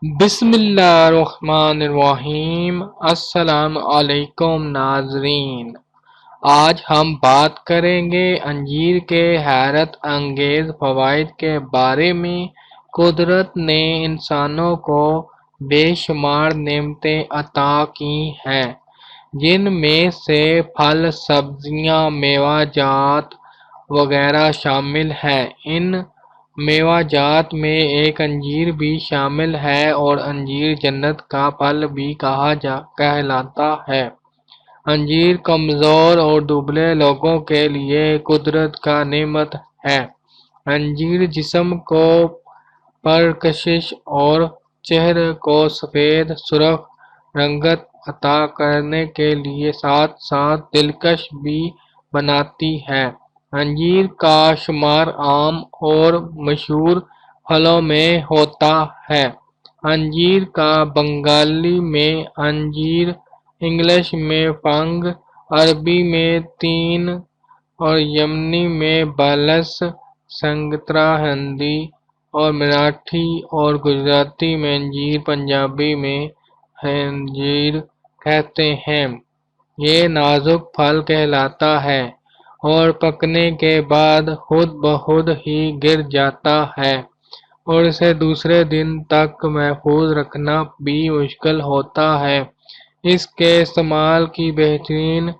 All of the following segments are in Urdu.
بسم اللہ الرحمن الرحیم۔ السلام علیکم ناظرین، آج ہم بات کریں گے انجیر کے حیرت انگیز فوائد کے بارے میں۔ قدرت نے انسانوں کو بے شمار نعمتیں عطا کی ہیں، جن میں سے پھل، سبزیاں، میوہ جات وغیرہ شامل ہیں۔ ان میوہ جات میں ایک انجیر بھی شامل ہے اور انجیر جنت کا پھل بھی کہلاتا ہے۔ انجیر کمزور اور دبلے لوگوں کے لیے قدرت کا نعمت ہے۔ انجیر جسم کو پرکشش اور چہرے کو سفید سرخ رنگت عطا کرنے کے لیے ساتھ ساتھ دلکش بھی بناتی ہے۔ انجیر کا شمار عام اور مشہور پھلوں میں ہوتا ہے۔ انجیر کا بنگالی میں انجیر، انگلش میں فگ، عربی میں تین اور یمنی میں بلس، سنگترا ہندی اور مراٹھی اور گجراتی میں انجیر، پنجابی میں انجیر کہتے ہیں۔ یہ نازک پھل کہلاتا ہے اور پکنے کے بعد خود بخود ہی گر جاتا ہے اور اسے دوسرے دن تک محفوظ رکھنا بھی مشکل ہوتا ہے۔ اس کے استعمال کی بہترین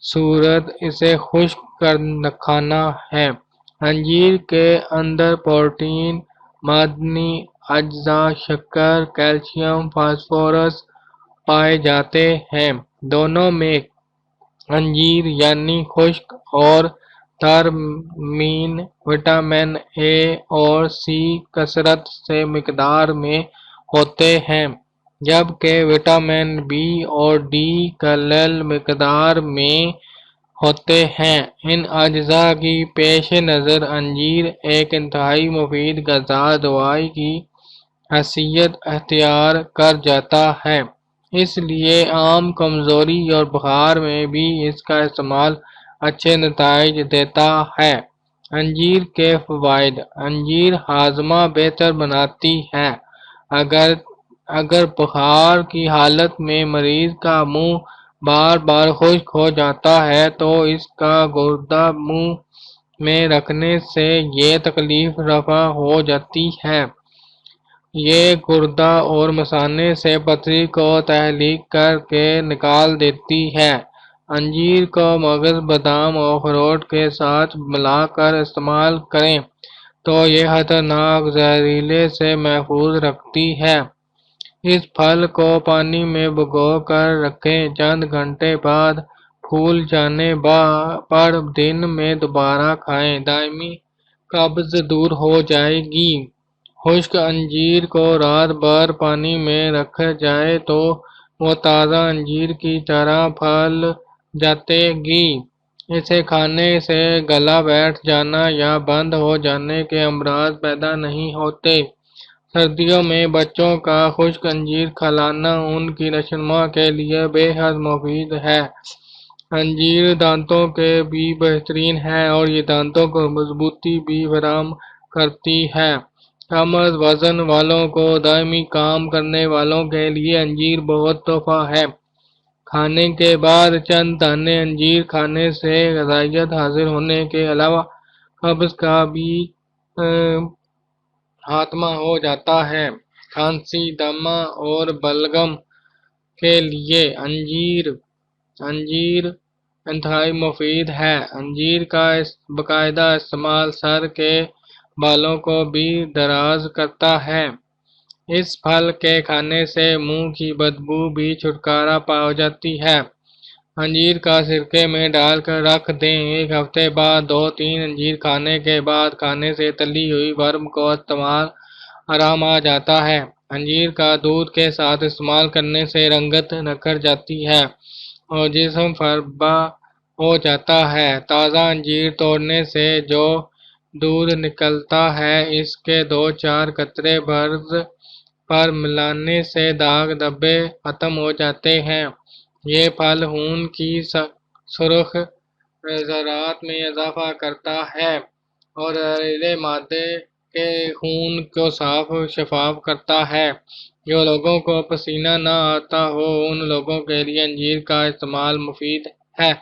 صورت اسے خشک کھانا ہے۔ انجیر کے اندر پروٹین، معدنی اجزاء، شکر، کیلشیم، فاسفورس پائے جاتے ہیں۔ دونوں میں انجیر یعنی خشک اور تر وٹامن اے اور سی کثرت سے مقدار میں ہوتے ہیں، جبکہ وٹامن بی اور ڈی قلیل مقدار میں ہوتے ہیں۔ ان اجزاء کی پیش نظر انجیر ایک انتہائی مفید غذا دوائی کی حیثیت اختیار کر جاتا ہے، اس لیے عام کمزوری اور بخار میں بھی اس کا استعمال اچھے نتائج دیتا ہے۔ انجیر کے فوائد: انجیر ہاضمہ بہتر بناتی ہے۔ اگر بخار کی حالت میں مریض کا منہ بار بار خشک ہو جاتا ہے تو اس کا گردہ منہ میں رکھنے سے یہ تکلیف رفع ہو جاتی ہے۔ یہ گردہ اور مثانے سے پتھری کو تخلیق کر کے نکال دیتی ہے۔ انجیر کو مغز، بادام اور اخروٹ کے ساتھ ملا کر استعمال کریں تو یہ خطرناک زہریلے سے محفوظ رکھتی ہے۔ اس پھل کو پانی میں بھگو کر رکھیں، چند گھنٹے بعد پھول جانے پر دن میں دوبارہ کھائیں، دائمی قبض دور ہو جائے گی۔ خشک انجیر کو رات بھر پانی میں رکھا جائے تو وہ تازہ انجیر کی طرح پھل جاتے گی۔ اسے کھانے سے گلا بیٹھ جانا یا بند ہو جانے کے امراض پیدا نہیں ہوتے۔ سردیوں میں بچوں کا خشک انجیر کھلانا ان کی نشوونما کے لیے بے حد مفید ہے۔ انجیر دانتوں کے بھی بہترین ہے اور یہ دانتوں کو مضبوطی بھی فراہم کرتی ہے۔ کم از وزن والوں کو دائمی کام کرنے والوں کے لیے انجیر بہت تحفہ ہے۔ کھانے کے بعد چند دانے انجیر کھانے سے غذائیت حاصل ہونے کے علاوہ قبض کا بھی خاتمہ ہو جاتا ہے۔ کھانسی، دمہ اور بلغم کے لیے انجیر انتہائی مفید ہے۔ انجیر کا باقاعدہ استعمال سر کے بالوں کو بھی دراز کرتا ہے۔ اس پھل کے کھانے سے منہ کی بدبو بھی چھٹکارا پا جاتی ہے۔ انجیر کا سرکے میں ڈال کر رکھ دیں، ایک ہفتے بعد 2-3 انجیر کھانے کے بعد کھانے سے تلی ہوئی ورم کو استعمال آرام آ جاتا ہے۔ انجیر کا دودھ کے ساتھ استعمال کرنے سے رنگت نکھر جاتی ہے اور جسم فربہ ہو جاتا ہے۔ تازہ انجیر توڑنے سے جو دودھ نکلتا ہے اس کے 2-4 قطرے برض پر ملانے سے داغ دھبے ختم ہو جاتے ہیں۔ یہ پھل خون کی سرخ ذرات میں اضافہ کرتا ہے اور زہریلے مادے کے خون کو صاف و شفاف کرتا ہے۔ جو لوگوں کو پسینہ نہ آتا ہو ان لوگوں کے لیے انجیر کا استعمال مفید ہے۔